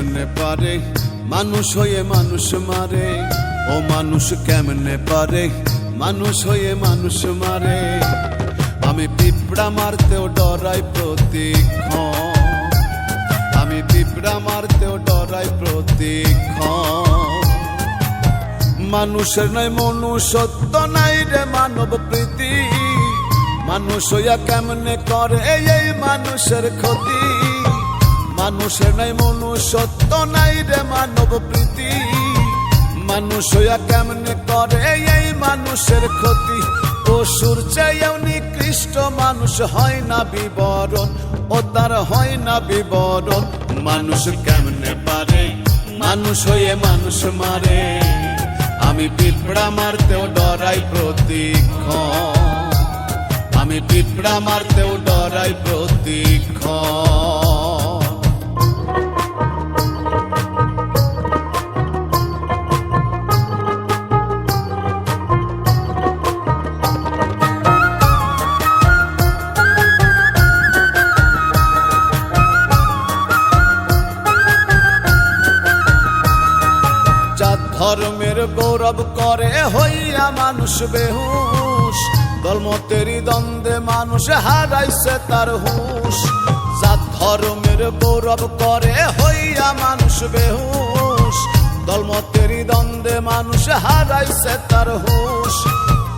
কেমনে পারে মানুষ হয়ে মানুষ মারে? ও মানুষ কেমনে পারে মানুষ হয়ে মানুষ মারে? আমি পিঁপড়া মারতেও ডরাই প্রতিক্ষণ, আমি পিঁপড়া মারতেও ডরাই প্রতিক্ষণ। মানুষের নয় মনুষ্যত্ব নাই রে মানব প্রীতি, মানুষ হইয়া কেমনে করে এই মানুষের ক্ষতি। মানুষের নাই মনুষ্যত্ব নাই রে মানব প্রীতি, মানুষ হইয়া কেমনে করে এই মানুষের ক্ষতি। পশুর চেয়েও নিকৃষ্ট মানুষ হয় না বিবরণ, ও তার হয় না বিবরণ। মানুষ কেমনে পারে মানুষ হয়ে মানুষ মারে? আমি পিঁপড়া মারতেও ডরাই প্রতিক্ষণ, আমি পিঁপড়া মারতেও ডরাই প্রতিক্ষণ। ধর্মের গৌরব করে হইয়া মানুষ বেহুশ, দলমতেরই দ্বন্দ্বে মানুষ হারাইছে তার হুঁশ। জাত ধর্মের গৌরব করে হইয়া মানুষ বেহুশ, দলমতেরই দ্বন্দ্বে মানুষ হারাইছে তার হুঁশ।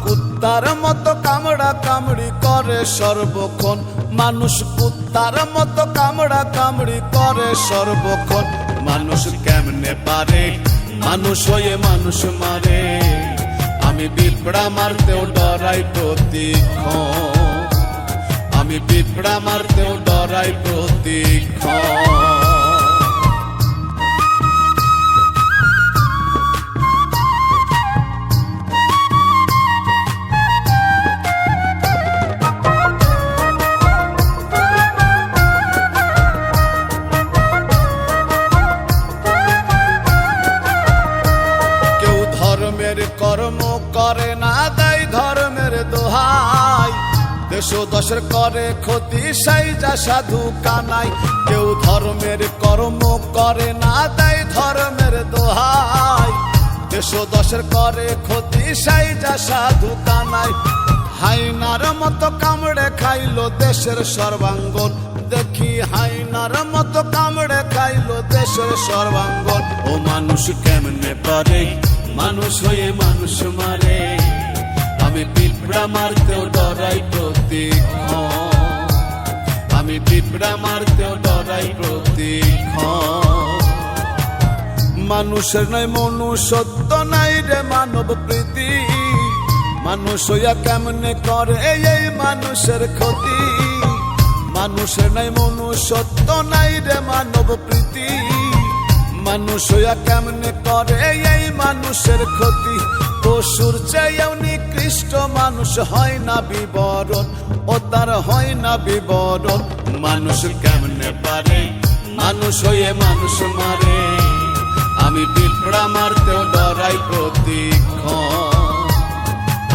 কুত্তার মতো কামড়া কামড়ি করে সর্বক্ষণ মানুষ, কুত্তার মতো কামড়া কামড়ি করে সর্বক্ষণ। মানুষ কেমনে পারে মানুষ হয়ে মানুষ মারে? আমি পিঁপড়া মারতেও ডরাই প্রতিক্ষণ, আমি পিঁপড়া মারতেও ডরাই প্রতিক্ষণ। কর্ম করে না দেয় ধর্মের দোহাই, দেশ দশের করে ক্ষতি সেই যা সাধু কানাই। কেউ ধর্মের কর্ম করে না দেয় ধর্মের দোহাই, দেশ দশের করে ক্ষতি সেই যা সাধু কানাই। হাইনার মতো কামড়ে খাইলো দেশের সর্বাঙ্গন, দেখি হাইনার মতো কামড়ে খাইলো দেশের সর্বাঙ্গন। ও মানুষ কেমনে পারে মানুষ হয়ে মানুষ মারে? আমি পিঁপড়া মারতেও ডরাই প্রতিক্ষণ, আমি পিঁপড়া মারতেও ডরাই প্রতিক্ষণ। মানুষের নয় মনুষ্যত্ব নাই রে মানব প্রীতি, মানুষ হইয়া কেমনে করে এই মানুষের ক্ষতি। মানুষের নাই মনুষ্যত্ব নাই রে মানব প্রীতি, মানুষ হইয়া কেমনে করে এই মানুষের ক্ষতি। পশুর চেয়েও নিকৃষ্ট মানুষ হয় না বিবরণ, ও তার হয় না বিবরণ। মানুষ কেমনে পারে মানুষ হয়ে মানুষ মারে? আমি পিঁপড়া মারতেও ডরাই প্রতিক্ষণ,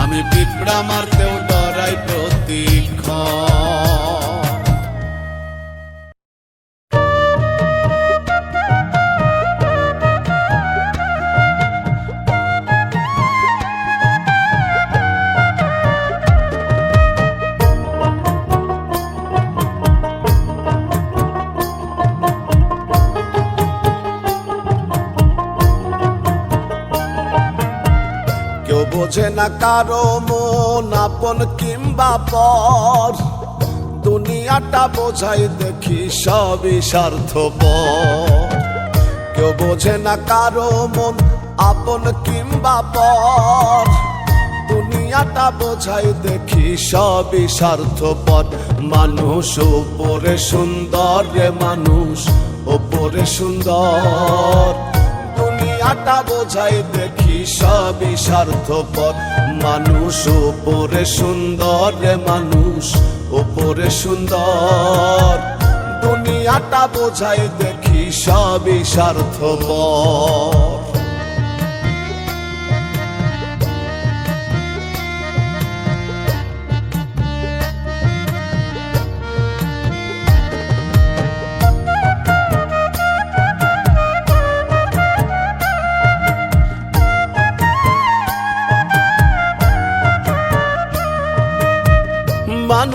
আমি পিঁপড়া মারতেও ডরাই প্রতিক্ষণ। বোঝে না কারো মন আপন কিংবা পর, দুনিয়াটা বোঝাই দেখি সবই স্বার্থপর। কেউ বোঝে না কারো মন আপন কিংবা পর, দুনিয়াটা বোঝাই দেখি সবই স্বার্থপর। মানুষ ওপরে সুন্দর রে মানুষ ওপরে সুন্দর, দুনিয়াটা বোঝাই দেখি সবই স্বার্থপর। মানুষ ওপরে সুন্দর রে মানুষ ওপরে সুন্দর, দুনিয়াটা বোঝাই দেখি সবই স্বার্থপর।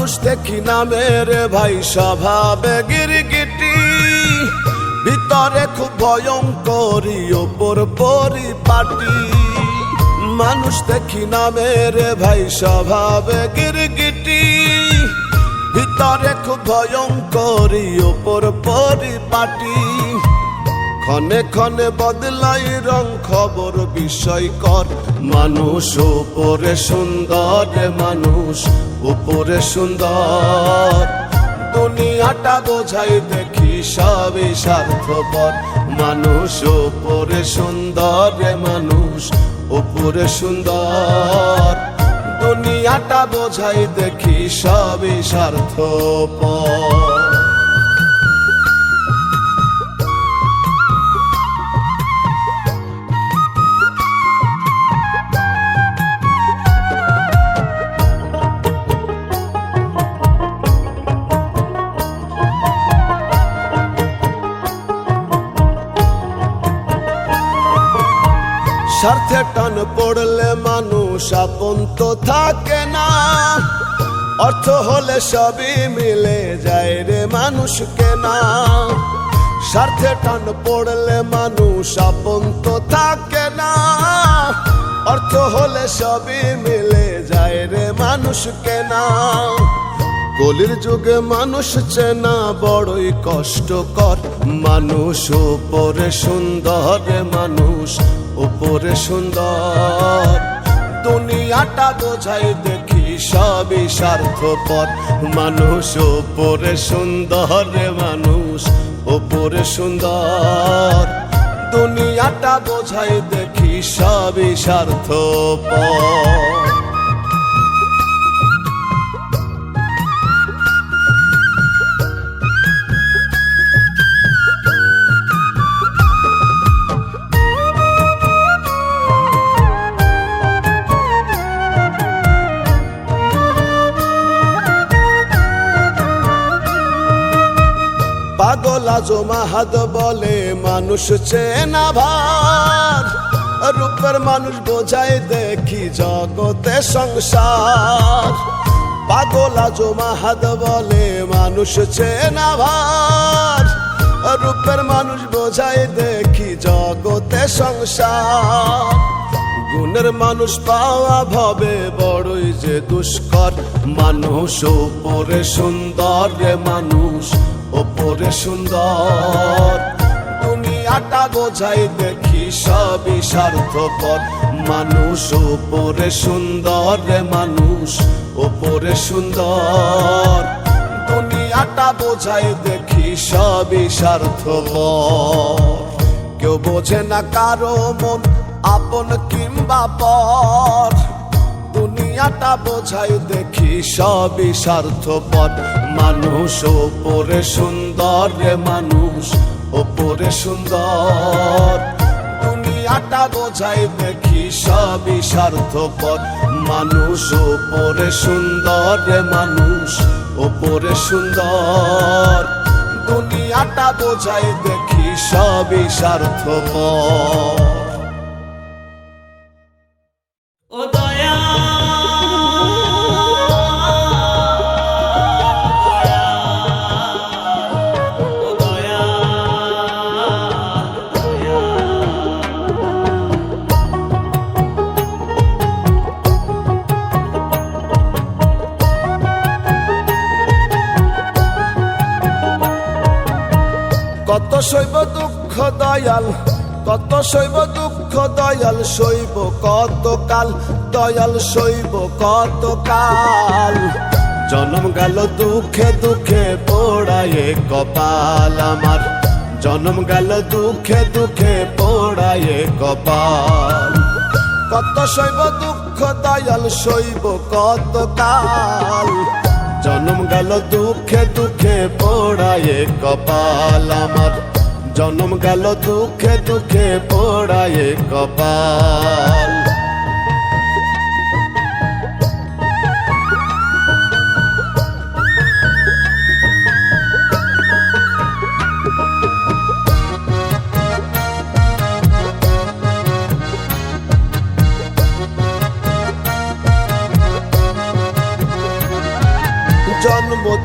মানুষ দেখি না মেরে ভাই স্বভাবে গিরগিটি, ভিতরে খুব ভয়ঙ্করী ওপর পরিপাটি। মানুষ দেখি না মেরে ভাই স্বভাবে গিরগিটি, ভিতরে খুব ভয়ঙ্করী ওপর পরিপাটি। ক্ষণে ক্ষণে বদলাই রং খবর বিষয়কর, মানুষ উপরে সুন্দর মানুষ উপরে সুন্দর। দুনিয়াটা বোঝাই দেখি সবই স্বার্থপর, মানুষ উপরে সুন্দর মানুষ উপরে সুন্দর। দুনিয়াটা বোঝাই দেখি সবই স্বার্থপর। স্বার্থে টান পড়লে মানুষ আপন তো থাকে না, অর্থ হলে সবই মিলে যায় রে মানুষকে না। স্বার্থে টান পড়লে মানুষ আপন তো থাকে না, অর্থ হলে সবই মিলে যায় রে মানুষকে না। কলির যুগে মানুষ চেনা বড়ই কষ্টকর, মানুষ উপরে সুন্দর মানুষ উপরে সুন্দর। দুনিয়াটা বোঝাই দেখি সবই স্বার্থপর, মানুষ উপরে সুন্দর মানুষ উপরে সুন্দর। দুনিয়াটা বোঝাই দেখি সবই স্বার্থপর। পাগল আজমা হাত বলে মানুষ চেনা ভার, রূপের মানুষ বোঝায় দেখি জগতে সংসার। পাগল আজমা হাত বলে মানুষ চেনা ভার, রূপের মানুষ বোঝায় দেখি জগতে সংসার। গুণের মানুষ পাওয়া ভবে বড়ই যে দুষ্কর, মানুষ উপরে সুন্দর মানুষ উপরে সুন্দর। দুনিয়াটা বোঝাই দেখি সবই স্বার্থপর, মানুষ উপরে সুন্দর মানুষ উপরে সুন্দর। দুনিয়াটা বোঝাই দেখি সবই স্বার্থপর। কেউ বোঝে না কারো মন আপন কিংবা পর, দুনিয়াটা বোঝাই দেখি সবই স্বার্থপর, মানুষ উপরে সুন্দর মানুষ উপরে সুন্দর। দুনিয়াটা বোঝাই দেখি সবই স্বার্থপর, মানুষ উপরে সুন্দর মানুষ উপরে সুন্দর। দুনিয়াটা বোঝাই দেখি সবই স্বার্থপর। ও দয়া ও দয়া কত সইব দুঃখ দয়াল, কত সইব দুঃখ দয়াল, সইব কত কাল দয়াল, সইব কত কাল। জনম গেল দুঃখে দুঃখে পোড়ায়ে কপাল আমার, জনম গেল দুঃখে দুঃখে পোড়ায়ে কপাল। কত সইব দুঃখ দয়াল, সইব কত কাল। জনম গেল দুঃখে দুঃখে পোড়ায়ে কপাল আমার, জনম গেল দুঃখে দুঃখে পোড়ায়ে কপাল।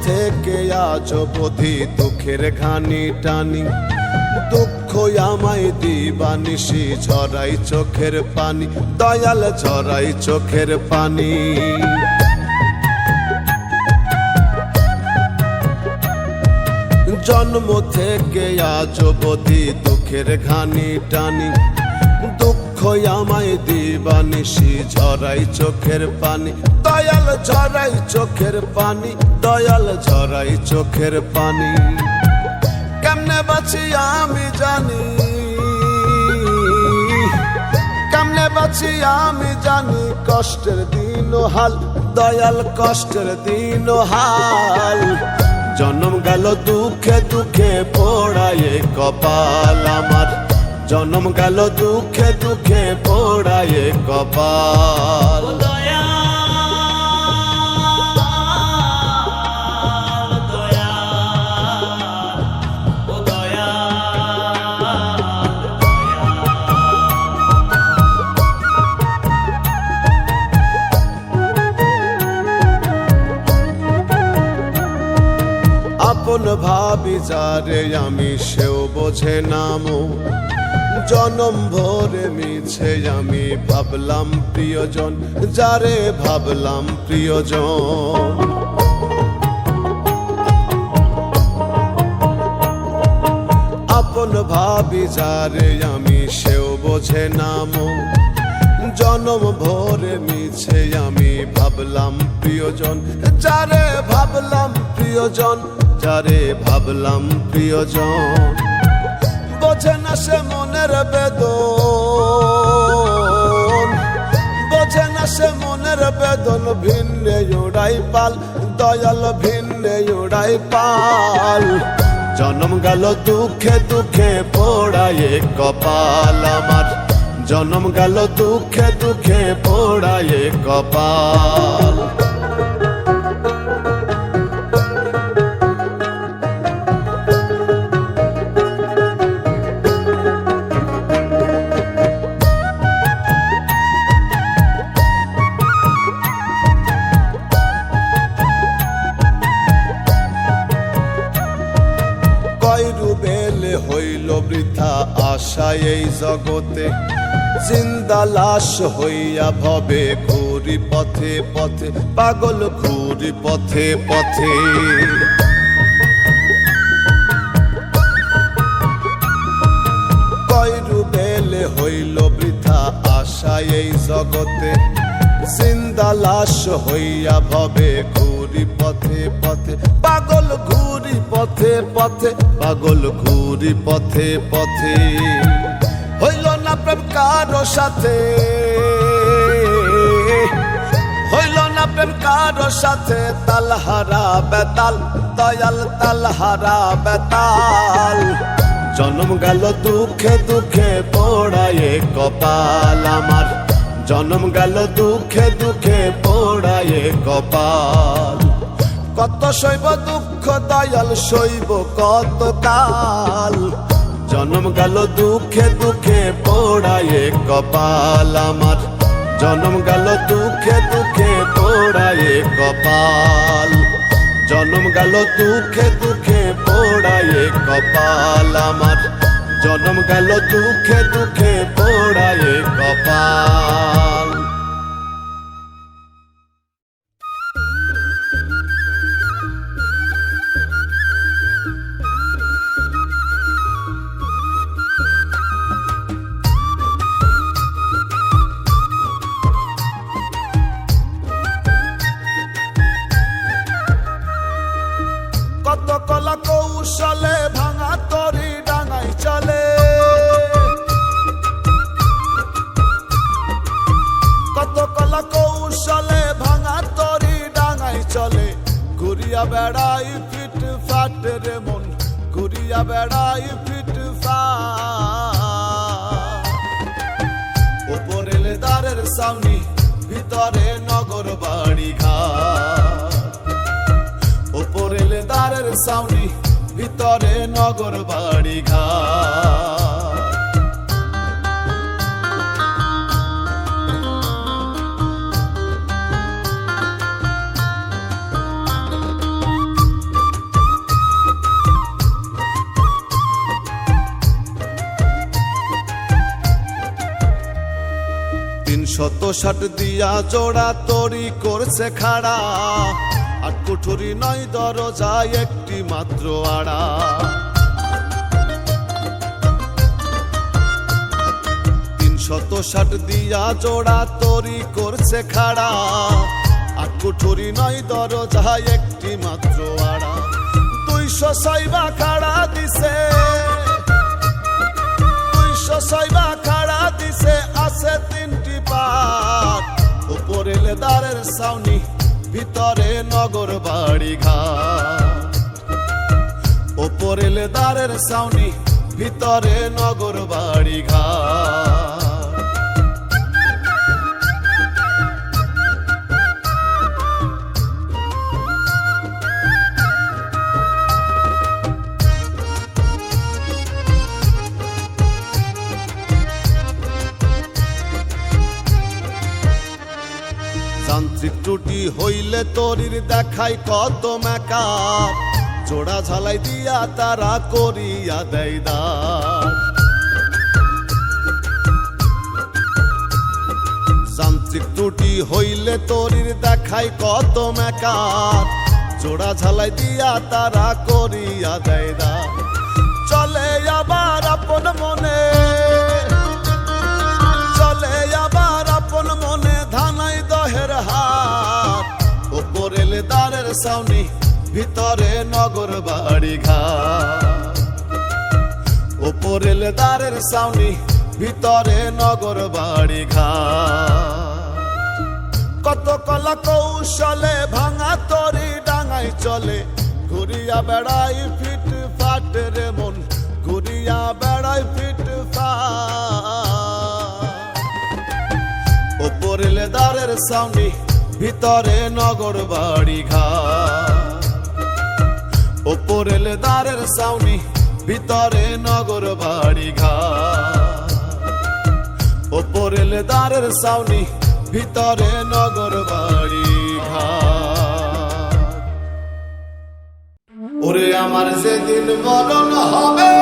থেকে আজ অবধি দুঃখের ঘানি টানি, দুঃখ আমায় দিবানিশি ঝরাই চোখের পানি, দয়াল ঝরাই চোখের পানি। জন্ম থেকে আজ অবধি দুঃখের ঘানি টানি, দুঃখ আমায় দিবানিশি ঝরাই চোখের পানি, দয়াল ঝরাই চোখের পানি, দয়াল ঝরাই চোখের পানি। কেমনে বাঁচি আমি জানি, কেমনে বাঁচি আমি জানি, কষ্টের দিন হাল, দয়াল কষ্টের দিন হাল। জন্ম গেল দুঃখে দুঃখে পোড়ায়ে কপাল আমার, জন্ম গেল দুঃখে দুঃখে পোড়ায়ে কপাল। ও দয়াল দয়াল ও আপন ভাবি যারে আমি সেও বোঝে নামো, জনম ভরে মিছে আমি ভাবলাম প্রিয়জন, যারে ভাবলাম প্রিয়জন। আপন ভাবি যারে আমি সেও বোঝে নামো, জনম ভরে মিছে আমি ভাবলাম প্রিয়জন, যারে ভাবলাম প্রিয়জন, যারে ভাবলাম প্রিয়জন। বোঝে না সে মনের বেদন, বোঝে না সে মনের বেদন, ভিন্নে উড়াই পাল, দয়াল ভিন্নে উড়াই পাল। জন্ম গেল দুঃখে দুঃখে পোড়ায়ে কপাল আমার, জন্ম গেল দুঃখে দুঃখে পোড়ায়ে কপাল। বেলে হইল বৃথা আশা এই জগতে, জিন্দা লাশ হইয়া ভবে ঘুরি পথে পথে, পাগল ঘুরি পথে পথে। কয়রু বেলে হইল বৃথা আশা এই জগতে, জিন্দা লাশ হইয়া ভবে ঘুরি পথে পথে, পাগল ঘুরি পথে পথে, পাগল ঘুরি পথে পথে। হইল না প্রেম কারো সাথে, হইল না প্রেম কারো সাথে, তালহারা বেতাল, দয়াল তালহারা বেতাল। জন্ম গেল দুঃখে দুঃখে পোড়ায়ে কপাল আমার, জন্ম গেল দুঃখে দুঃখে পোড়ায়ে কপাল। কত সইব দুঃখ দয়াল সইব কত কাল, জন্ম গেল দুঃখে দুঃখে পোড়ায়ে কপাল আমার, জন্ম গেল দুঃখে দুঃখে পোড়ায়ে কপাল। জন্ম গেল দুঃখে দুঃখে পোড়ায়ে কপাল আমার, জন্ম গেল দুঃখে দুঃখে পোড়ায়ে কপাল। কত কলা কৌশলে ভাঙা তরি ডাঙাই চলে, কত কলা কৌশলে ভাঙা তরি ডাঙাই চলে। ঘুরিয়া বেড়াই ফিট ফাট রে মন, ঘুরিয়া বেড়াই ফিট ফাট। উপরে লেদারের সামনি, ভিতরে নগর বাড়ি ঘাট। উপরে লেদারের সামনি, ভিতরে নগর বাড়ি ঘাট। 360 দিয়া জোড়া তরি করছে খাড়া, আর কুঠুরি নয় দরজায় একটি মাত্র আড়া। 360 দিয়া জোড়া তরি করছে খাড়া, আর কুঠুরি নয় দরজায় একটি মাত্র আড়া। 206 বা খাড়া দিছে, 206 বা খাড়া দিছে, আছে 3টি পাট। উপরে লেদারের ছাউনি, ভিতরে নগর বাড়ি ঘাট। উপরে লেদারের ছাউনি, ভিতরে নগর বাড়ি ঘাট। যান্ত্রিক ত্রুটি হইলে তরির দেখায় কত মেকআপ, জোড়া ঝালাই দিয়া তারা করিয়া দেয় দাঁত। যান্ত্রিক ত্রুটি হইলে তরির দেখায় কত মেকআপ, জোড়া ঝালাই দিয়া তারা করিয়া দেয় দাঁত। চলে আবার আপন মনে, চলে আবার আপন মনে, ধানাই দহের হাট। উপরে লেদারের ছাউনি, ভিতরে নগর বাড়ি ঘাট। উপরে লেদারের ছাউনি, ভিতরে নগর বাড়ি ঘাট। কত কলা কৌশলে ভাঙা তরি ডাঙাই চলে, ঘুরিয়া বেড়াই ফিট ফাট রে মন, ঘুরিয়া বেড়াই ফিট ফাট। উপরে লেদারের ছাউনি, ভিতরে নগর বাড়ি ঘাট। উপরে লেদারের ছাউনি, ভিতরে নগর বাড়ি ঘাট। উপরে লেদারের ছাউনি, ভিতরে নগর বাড়ি ঘাট। ওরে আমার যেদিন মরণ হবে,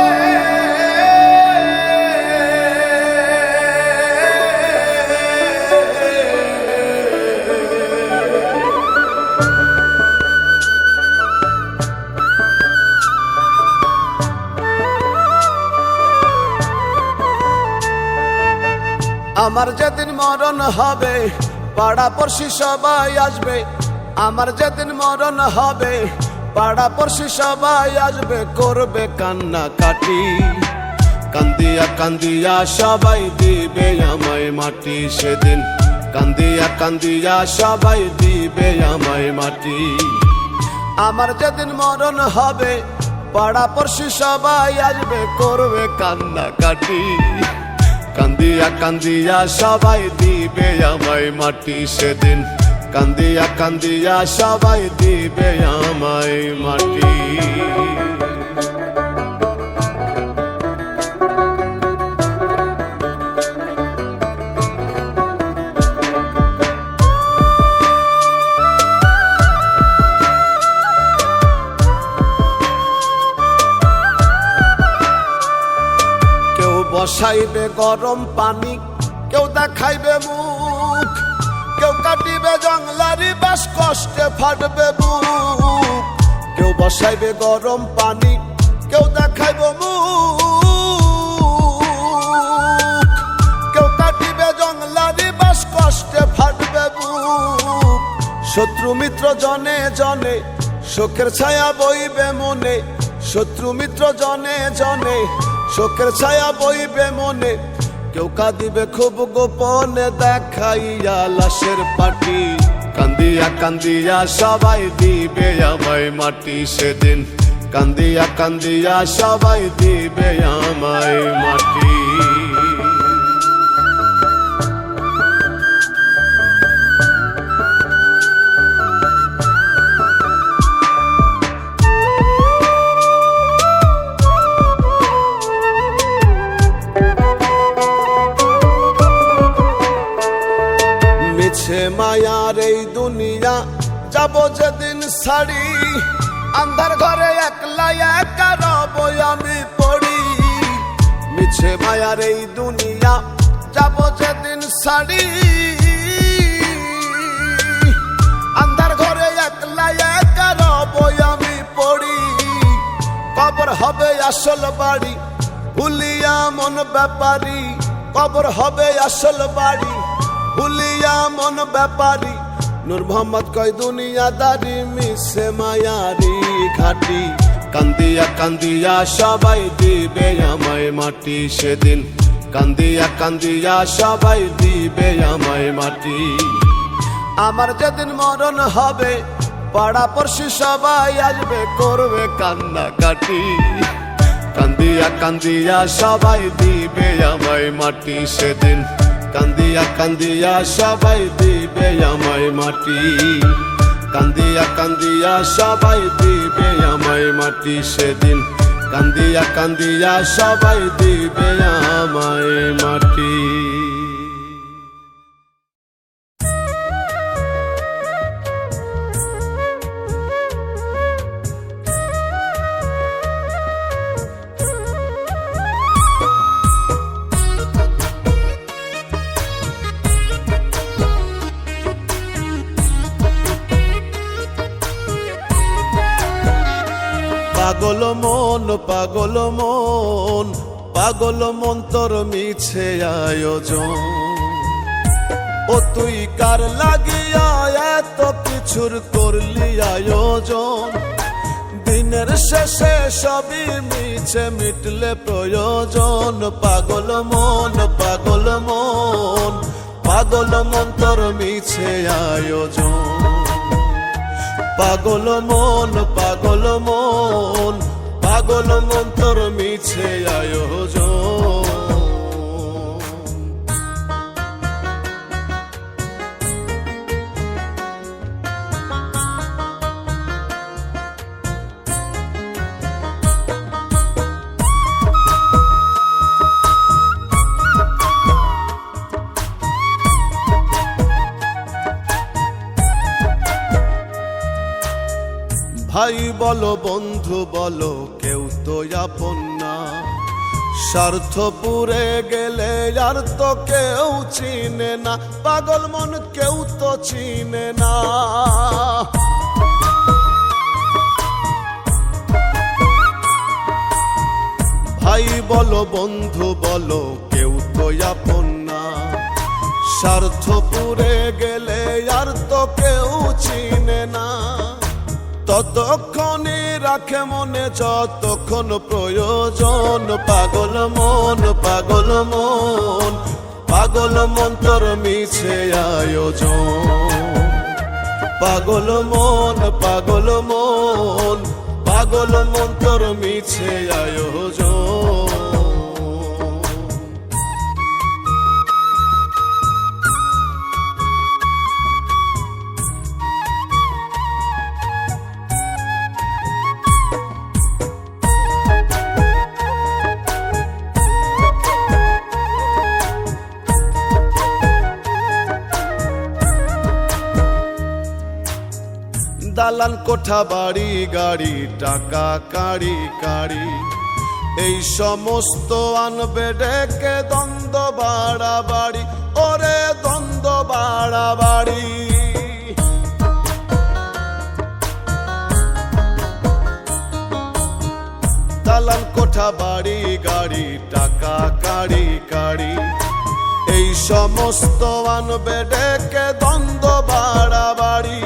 আমার যেদিন মরণ হবে, পাড়া পড়শি সবাই আসবে। আমার যেদিন মরণ হবে, পাড়া পড়শি সবাই আসবে, করবে কান্না কাটি। কান্দিয়া কান্দিয়া সবাই দিবে আমায় মাটি, সেদিন কান্দিয়া কান্দিয়া সবাই দিবে আমায় মাটি। আমার যেদিন মরণ হবে, পাড়া পড়শি সবাই আসবে, করবে কান্না কাটি। কান্দিয়া কান্দিয়া সবাই দিবে আমায় মাটি, সেদিন কান্দিয়া কান্দিয়া সবাই দিবে আমায় মাটি। কেউ বসাইবে গরম পানি, কেউ দেখাইবে মুখ, কেউ কাটিবে জংলারি বাস, কষ্টে ফাটবে বুক। কেউ বসাইবে গরম পানি, কেউ দেখাইবে মুখ, কেউ কাটিবে জংলারি বাস, কষ্টে ফাটবে বুক। শত্রু মিত্র জনে জনে, শোকের ছায়া বইবে মনে। শত্রু মিত্র জনে জনে, শোকের ছায়া বইবে মনে। কেউ কাঁদিবে খুব গোপনে, দেখাইয়া লাশের পাটি। কান্দিয়া কান্দিয়া সবাই দিবে আমায় মাটি, সেদিন কান্দিয়া কান্দিয়া সবাই দিবে আমায় মাটি। মিছে মায়ার এই দুনিয়া, যাব যেদিন ছাড়ি। আন্ধার ঘরে একলা একা রব আমি পড়ি। মিছে মায়ার এই দুনিয়া, যাব যেদিন ছাড়ি। আসল বাড়ি ভুলিয়া মন ব্যাপারী, কবর হবে আসল বাড়ি ভুলিয়া মন ব্যাপারী। নূর মোহাম্মদ কয় দুনিয়াদারি মিশে মায়ারি ঘাটি, কান্দিয়া কান্দিয়া সবাই দিবে আমায় মাটি সেদিন, কান্দিয়া কান্দিয়া সবাই দিবে আমায় মাটি। আমার যেদিন মরণ হবে পাড়া পড়শি সবাই আসবে করবে কান্না কাটি, কান্দিয়া কান্দিয়া সবাই দিবে আমায় মাটি সেদিন, কান্দিয়া কান্দিয়া সবাই দিবে আমায় মাটি, কান্দিয়া কান্দিয়া সবাই দিবে আমায় মাটি সেদিন, কান্দিয়া কান্দিয়া সবাই দিবে আমায় মাটি। পাগল মন পাগল মন পাগল মন তোর মিছে আয়োজন, ও তুই কার লাগিয়া এত কিছুর করলি আয়োজন, দিনের শেষে সবই মিছে মিটলে প্রয়োজন। পাগল মন পাগল মন পাগল মন তোর মিছে আয়োজন, পাগল মন পাগল মন পাগল মন তোর মিছে আয়োজন। ভাই বলো বন্ধু বলো কেউ তো আপন না, স্বার্থ পুরে গেলে আর তো কেউ চিনে না, পাগল মন কেউ তো চিনে না। ভাই বলো বন্ধু বলো কেউ তো আপন না, স্বার্থ পুরে গেলে আর তো কেউ চিনে না, ততক্ষণই রাখে মনে যতক্ষণ প্রয়োজন। পাগল মন পাগল মন পাগল মন তোর মিছে আয়োজন, পাগল মন পাগল মন পাগল মন তোর মিছে আয়োজন। দালান কোঠা বাড়ি গাড়ি টাকা কাড়ি কাড়ি, এই সমস্ত আনবে ডেকে দ্বন্দ্ব বাড়াবাড়ি, ওরে দ্বন্দ্ব বাড়াবাড়ি। দালান কোঠা বাড়ি গাড়ি টাকা কাড়ি কাড়ি, এই সমস্ত আনবে ডেকে দ্বন্দ্ব বাড়াবাড়ি,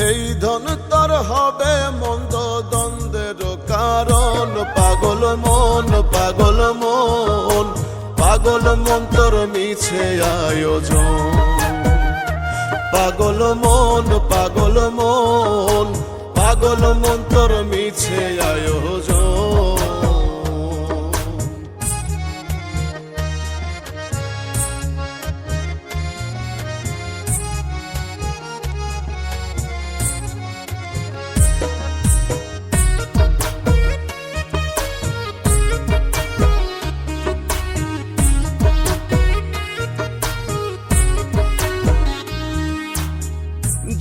এই ধন তোর হবে মন্দ দ্বন্দ্বের কারণ। পাগল মন পাগল মন পাগল মন তোর মিছে আয়োজন, পাগল মন পাগল মন পাগল মন তোর মিছে আয়োজন।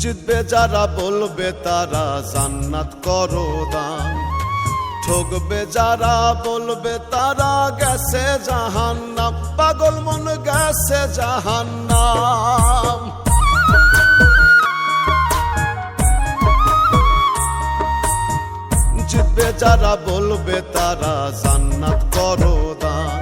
জিতবে যারা বলবে তারা জান্নাত করো দান, ঠকবে যারা বলবে তারা গেছে জাহান্নাম, পাগল মন গেছে জাহান্নাম। জিতবে যারা বলবে তারা জান্নাত করো দান,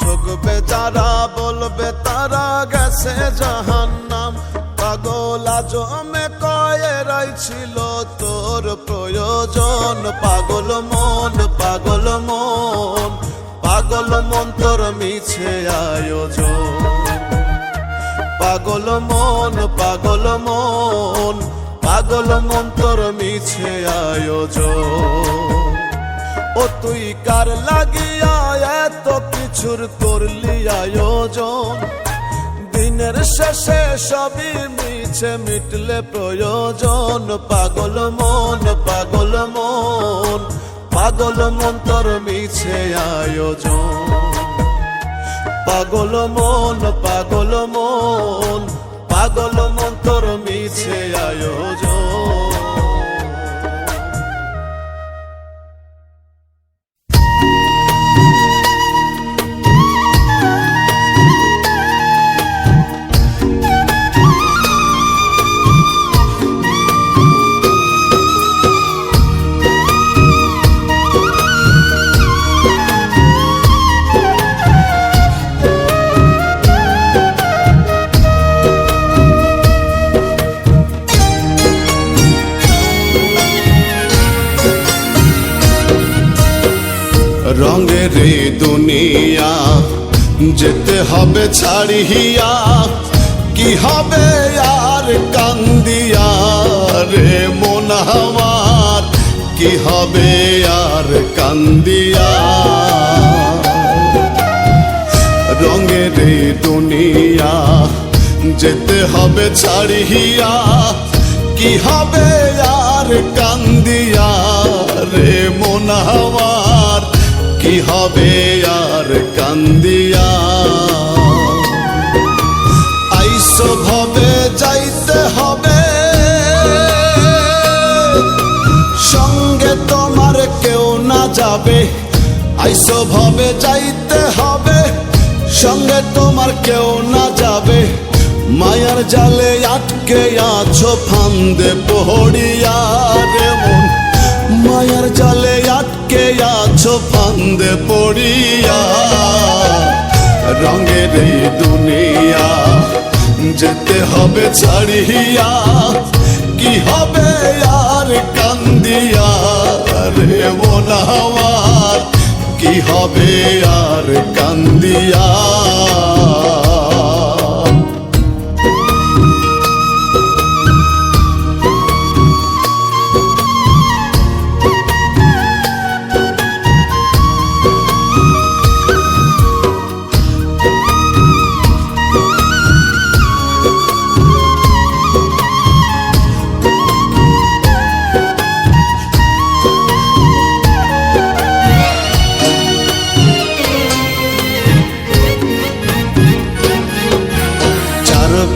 ঠকবে যারা বলবে তারা গেছে জাহান্নাম। পাগল আজমে কয়েরাই ছিল তোর প্রয়োজন, পাগল মন পাগল মন পাগল মন তোর মিছে আয়োজন, পাগল মন পাগল মন পাগল মন তোর মিছে আয়োজন। ও তুই কার লাগিয়া এত কিছুর করলি আয়োজন, দিনের শেষে সবই মিছে মিটলে প্রয়োজন। পাগল মন পাগল মন পাগল মন তোর মিছে আয়োজন, পাগল মন পাগল মন পাগল মন তোর মিছে আয়োজন। রঙের এই দুনিয়া যেতে হবে ছাড়িয়া, কি হবে আর কান্দিয়া রে মন আমার, কি হবে আর কান্দিয়া। রঙের এই দুনিয়া যেতে হবে ছাড়িয়া, কি হবে আর কান্দিয়া রে মন আমার, কি হবে আর কান্দিয়া। আইসো ভবে যাইতে হবে, সঙ্গে তোমার কেউ না যাবে। আইসো ভবে যাইতে হবে, সঙ্গে তোমার কেউ না যাবে। মায়ার জালে আটকে আছো ফান্দে পড়িয়া রে মন, মায়ার জালে আটকে আছো ফান্দে পড়িয়া। রঙের এই দুনিয়া যেতে হবে ছাড়িয়া, কি হবে আর কান্দিয়া রে মন আমার, কি হবে আর কান্দিয়া।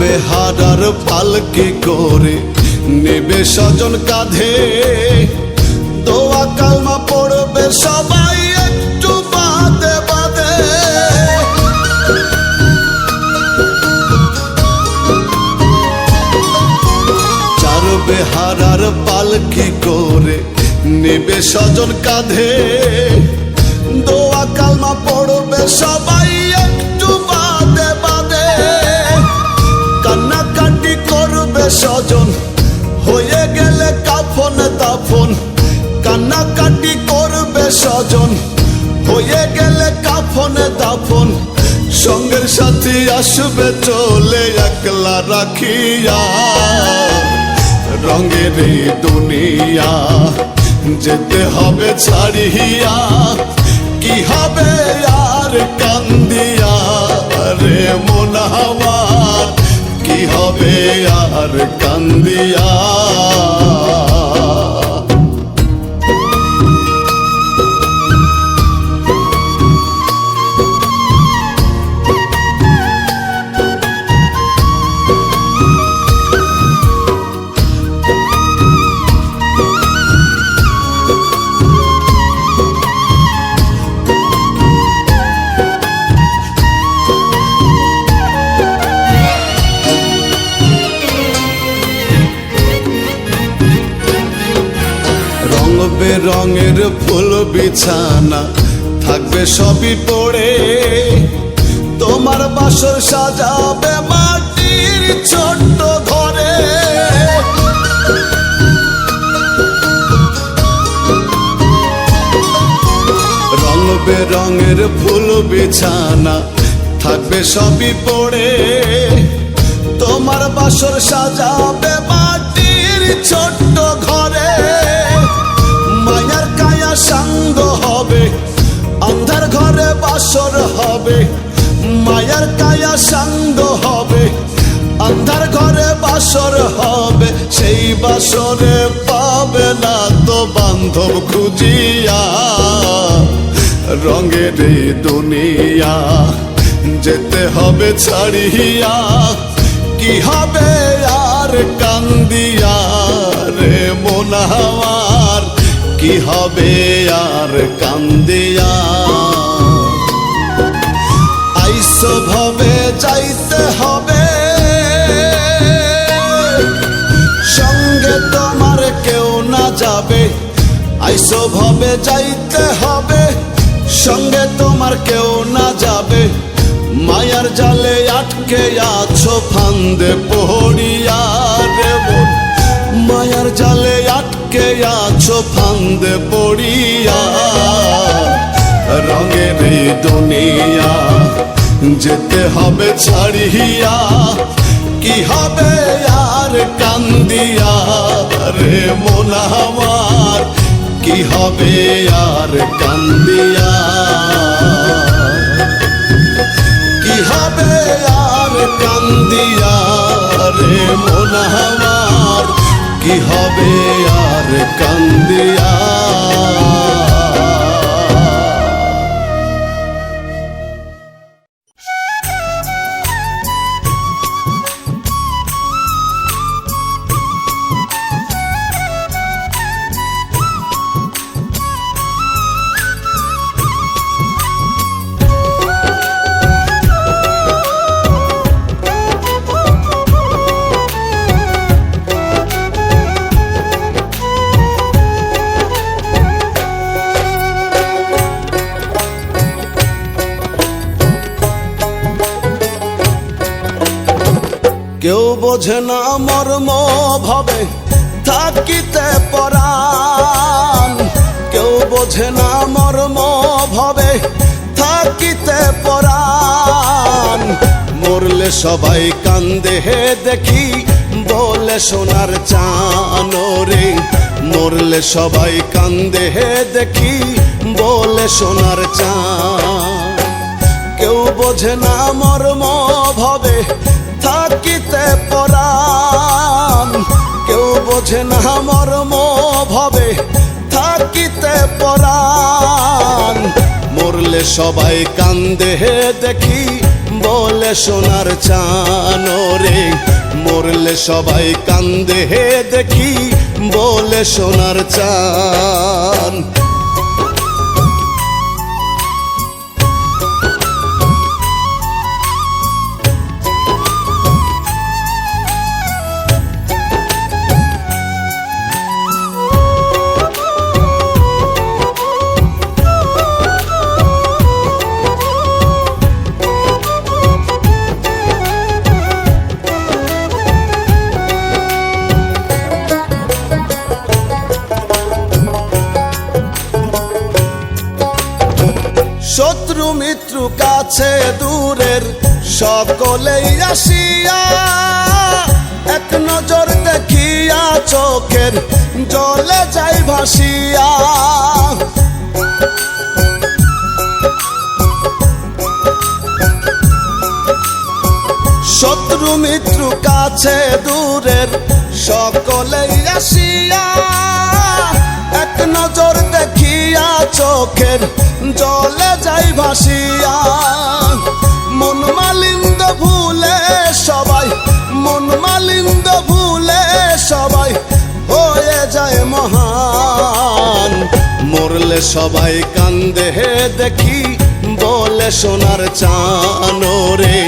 বেহারার পালকি করে নেবে স্বজন কাঁধে, দোয়া কালমা পড়বে সবাই একটু বাদে বাদে। চার বেহারার পালকি করে নেবে স্বজন কাঁধে, দোয়া কালমা পড়বে সবাই একটু বাদে বাদে। কান্নাকাটি করবে স্বজন হয়ে গেলে কাফন দাফন, কান্নাকাটি করবে স্বজন হয়ে গেলে কাফন দাফন। সঙ্গের সাথী আসবে চলে একলা রাখিয়া, রঙের এই দুনিয়া যেতে হবে ছাড়িয়া, কি হবে আর কান্দিয়া রে মন আমার, কি হবে আর কান্দিয়া। রঙের ফুল বিছানা থাকবে সবই পড়ে, তোমার বাসর সাজাবে মাটির ছোট্ট ঘরে। রং বেরঙের ফুল বিছানা থাকবে সবই পড়ে, তোমার বাসর সাজাবে মাটির ছোট্ট ঘরে। মায়ার কায়া সাঙ্গ হবে, অন্ধার ঘরে বাসর হবে। মায়ার কায়া সাঙ্গ হবে, অন্ধার ঘরে বাসর হবে। সেই বাসরে পাবে না তো বান্ধব খুঁজিয়া, রঙের এই দুনিয়া যেতে হবে ছাড়িয়া। কি হবে আর কান্দিয়া রে মন আমার, কি হবে আর কান্দিয়া। আইসো ভবে যাইতে হবে, সঙ্গে তোমার কেউ না যাবে। আইসো ভবে যাইতে হবে, সঙ্গে তোমার কেউ না যাবে। মায়ার জালে আটকে আছো ফান্দে পড়িয়া রে মন, মায়ার জালে আটকে আছো ফান্দে পড়িয়া। রঙের এই দুনিয়া যেতে হবে ছাড়িয়া। কি হবে আর কান্দিয়া রে মন আমার, কি হবে আর কান্দিয়া। কি হবে আর কান্দিয়া রে মন আমার, কি হবে আর কান্দিয়া। কেউ বোঝে না মর্ম ভাবে থাকিতে পরাণ, কেউ বোঝে না মর্ম ভাবে থাকিতে পরাণ। মরলে সবাই কান্দে হে দেখি বলে সোনার চান রে, মরলে সবাই কান্দে হে দেখি বলে সোনার চান। কেউ বোঝে না মর্ম ভাবে থাকিতে পরাণ, কেউ বোঝে না মর্ম ভাবে থাকিতে পরাণ। মরলে সবাই কান্দে হে দেখি বলে সোনার চান রে, মরলে সবাই কান্দে হে দেখি বলে সোনার চান। শত্রু মিত্র কাছে দূরের সকলেই আসিয়া, এক নজর দেখিয়া চোখের জলে যাই ভাসিয়া। শত্রু মিত্র কাছে দূরের সকলেই আসিয়া, এক নজর দেখিয়া চোখের জলে যাই ভাসিয়া। মন মালিন্দ ভুলে সবাই, মন মালিন্দ ভুলে সবাই হয়ে যায় মহান। মরলে সবাই কান্দে হে দেখি বলে সোনার চান রে,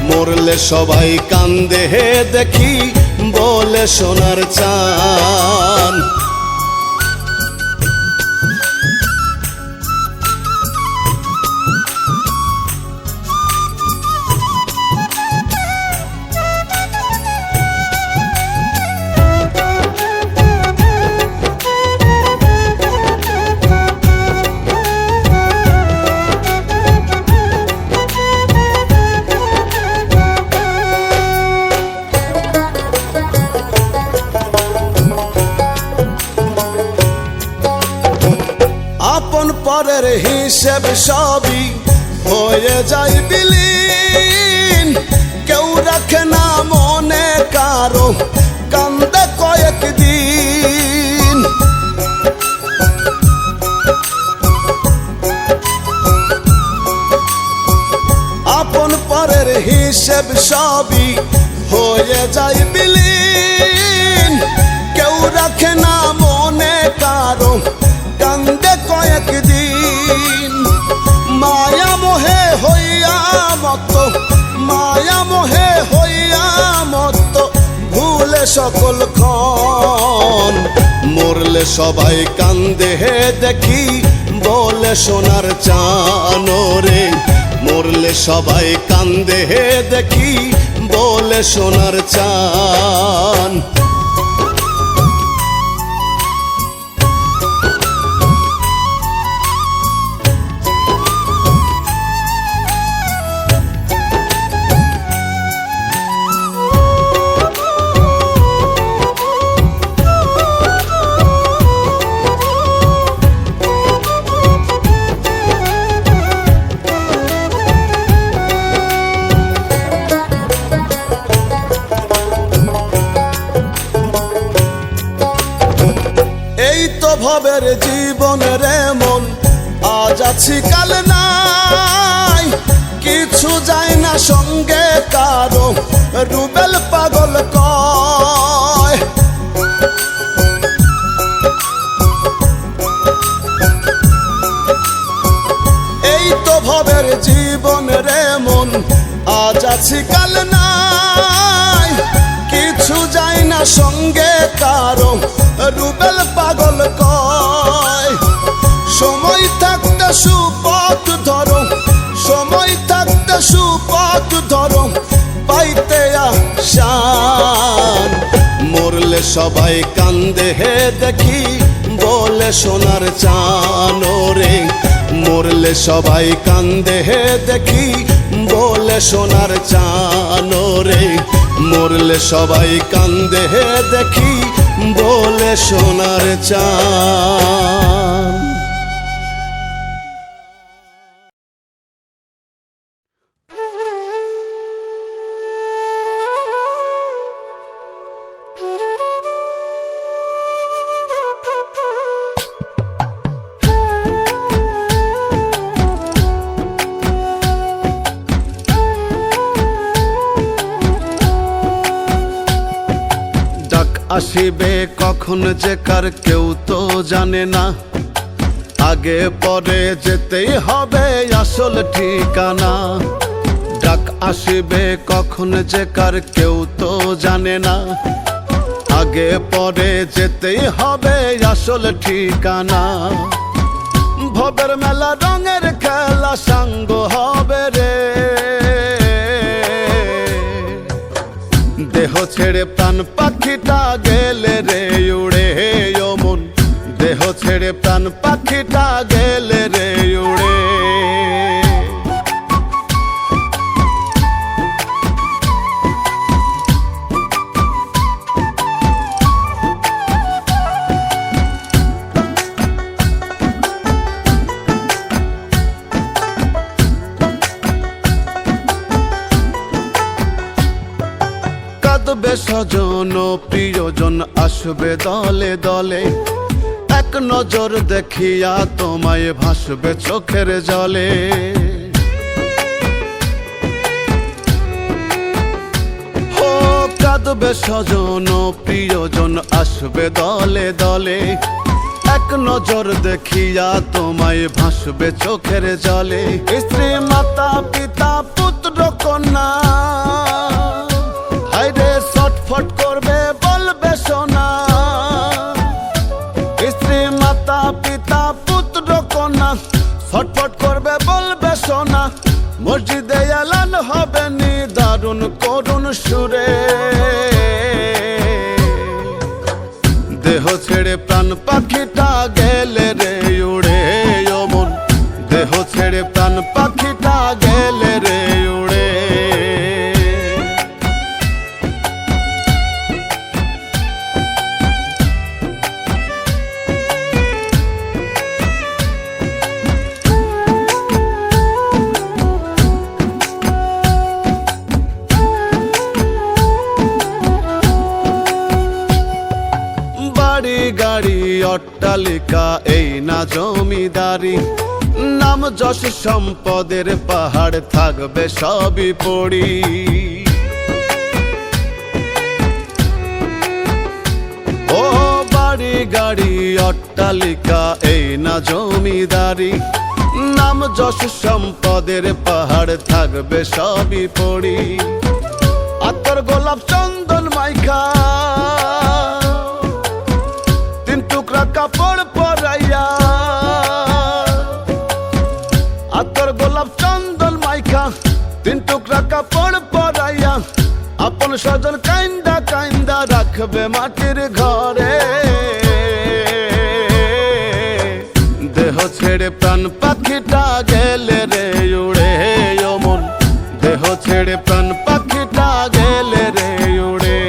মরলে সবাই কান্দে হে দেখি বলে সোনার চান। আপন পরের হিসেব সবই হয়ে যায় বিলীন, কেউ রাখে না মনে কারো কান্দে কয়েকদিন। আপন পরের হিসেব সবই হয়ে যায় বিলীন, কেউ রাখে না মনে কারো কান্দে কয়েকদিন। মায়া মোহে হইয়া মত, মায়া মোহে হইয়া মত, ভুলে সকল ক্ষণ। মরলে সবাই কান্দে দেখি বলে সোনার চানরে, মরলে সবাই কান্দে দেখি বলে সোনার চান। এই তো ভবের জীবনের মন, আজ আছি কাল নাই, কিছু যায় না সঙ্গে কারো, রুবেল পাগল কয়। এই তো ভবের জীবনের মন, আজ আছি কাল নাই, কিছু যায় না সঙ্গে কারো, রুবেল পাগল কয়। সময় থাকতে সুপথ ধরো, সময় থাকতে সুপথ ধরো, পাইতে আসান। মরলে সবাই কান্দে দেখি বলে সোনার চানরে, মরলে সবাই কান্দে দেখি বলে সোনার চানরে, মরলে সবাই কান্দে দেখি বলে সোনার চান। আসিবে কখন যে কার কেউ তো জানে না, আগে পরে যেতেই হবে আসল ঠিকানা। ডাক আসিবে কখন যে কার কেউ তো জানে না, আগে পরে যেতেই হবে আসল ঠিকানা। ভবের মেলা রঙের খেলা সাঙ্গ হবে রে, দেহ ছেড়ে প্রাণ পাখিটা গেলে রে উড়ে ও মন, দেহ ছেড়ে প্রাণ পাখিটা গেলে রে উড়ে। কাঁদবে স্বজন প্রিয়জন আসবে দলে দলে, এক নজর দেখিয়া তোমায় ভাসবে চোখের জলে। ও কাঁদবে স্বজন প্রিয়জন আসবে দলে দলে, এক নজর দেখিয়া তোমায় ভাসবে চোখের জলে। স্ত্রী মাতা পিতা পুত্র কন্যা হায়রে ছটফট করবে বলবে সোনা। স্ত্রী মাতা পিতা পুত্র কন্যা ছটফট করবে বলবে সোনা। মসজিদে এলান হবে নি দারুণ করুণ সুরে, দেহ ছেড়ে প্রাণ পাখিটা গেলে রে উড়ে ও মন, দেহ ছেড়ে প্রাণ পাখিটা গেলে রে উড়ে। অট্টালিকা এই না জমিদারি, নাম যশ সম্পদের পাহাড় থাকবে সবই পড়ি। ও বাড়ি গাড়ি অট্টালিকা এই না জমিদারি, নাম যশ সম্পদের পাহাড় থাকবে সবই পড়ি। আতর গোলাপ চন্দন মাইখা তিন টুকরা কাপড় পরাইয়া, আতর গোলাপ চন্দন মাইখা তিন টুকরা কাপড় পরাইয়া, আপন স্বজন কাইন্দা কাইন্দা রাখবে মাটির ঘরে। দেহ ছেড়ে প্রাণ পাখিটা গেলে রে উড়ে, ও মন দেহ ছেড়ে প্রাণ পাখিটা গেলে রে উড়ে।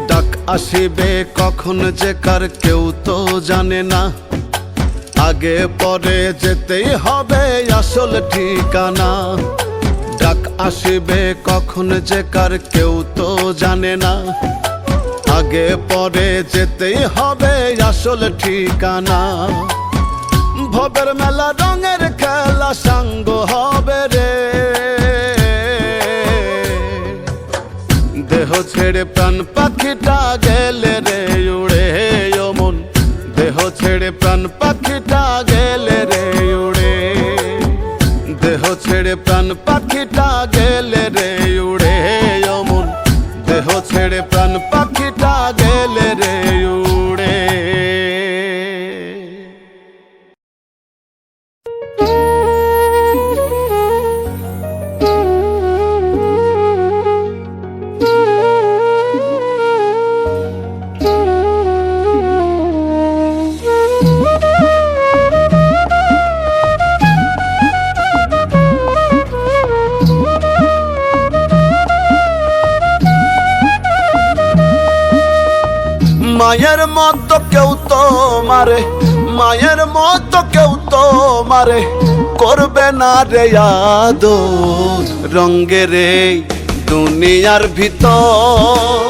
ডাক আসিবে কখন যে কার কেউ তো জানে না, আগে পরে যেতেই হবে আসল ঠিকানা। ডাক আসিবে কখন যে কার কেউ তো জানে না, আগে পরে যেতেই হবে আসল ঠিকানা। ভবের মেলা রঙের খেলা সাঙ্গ হবে রে, দেহ ছেড়ে প্রাণ পাখিটা গেলে রে উড়ে, ও মন দেহ ছেড়ে প্রাণ পাখিটা গেলে রে উড়ে। দেহ ছেড়ে প্রাণ পাখিটা গেলে রে উড়ে, ও মন দেহ ছেড়ে প্রাণ পাখিটা গেলে রে উড়ে। মায়ের মতো কেউ তো মারে, মায়ের মতো কেউ তো মারে, করবে না রে আদর। রঙের এই দুনিয়ার ভিতর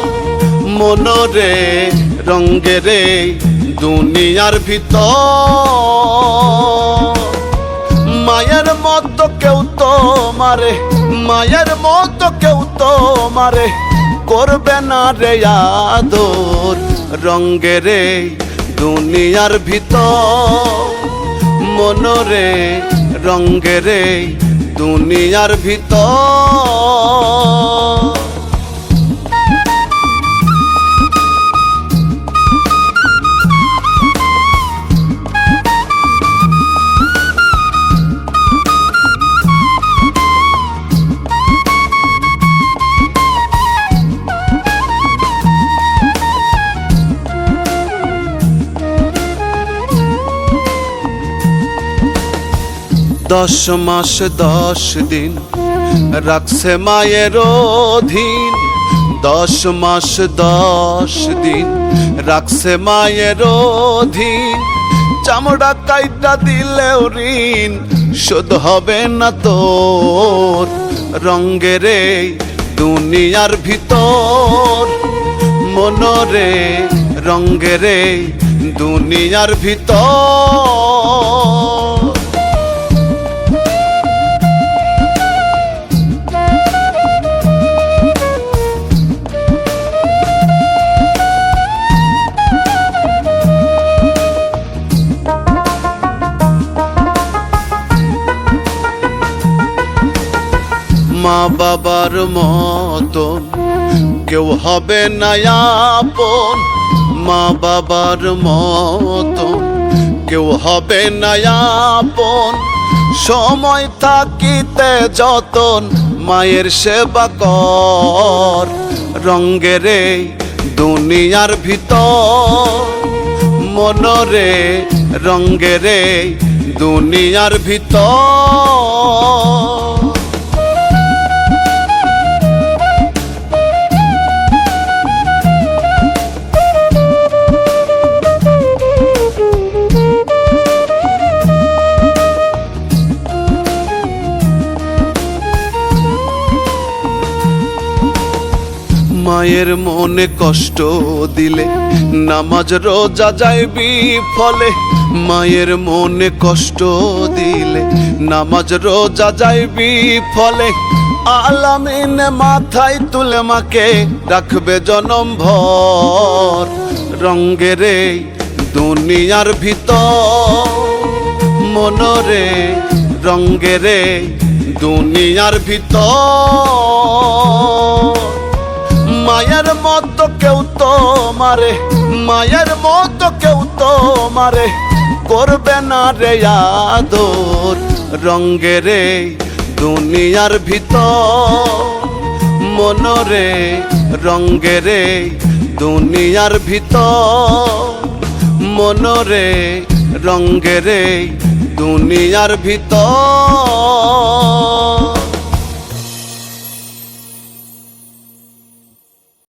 মনরে, রঙের এই দুনিয়ার ভিতর মায়ের মতো কেউ তো মারে, মায়ের মতো কেউ তো মারে, করবে না রে আদর। রঙের এই দুনিয়ার ভিতর মনরে, রঙের এই দুনিয়ার ভিতর। দশ মাস 10 দিন রাখছে মায়ের অধীন, 10 মাস 10 দিন রাখছে মায়ের অধীন। চামড়া কাইটা দিলেও ঋণ শোধ হবে না তোর। রঙের এই দুনিয়ার ভিতর মনরে, রঙের এই দুনিয়ার ভিতর। মা বাবার মতন কেউ হবে না আপন, মা বাবার মতন কেউ হবে না আপন। সময় থাকিতে যতন মায়ের সেবা কর। রঙের এই দুনিয়ার ভিতর মনরে, রঙের এই দুনিয়ার ভিতর। মায়ের মনে কষ্ট দিলে নামাজ রোজা যাইবি ফলে। মায়ের মনে কষ্ট দিলে নামাজ রোজা যাইবি ফলে। আলামিন মাথায় তুলে মাকে রাখবে জনম ভর। রঙ্গেরে দুনিয়ার ভিতর মনরে, রঙ্গেরে দুনিয়ার ভিতর। মায়ের মতো কেউ তো মারে, মায়ের মতো কেউ তো মারে করবে না রে আদর। রঙ্গেরে দুনিয়ার ভিতর মনরে, রঙ্গেরে দুনিয়ার ভিতর মনরে, রঙ্গেরে দুনিয়ার ভিতর।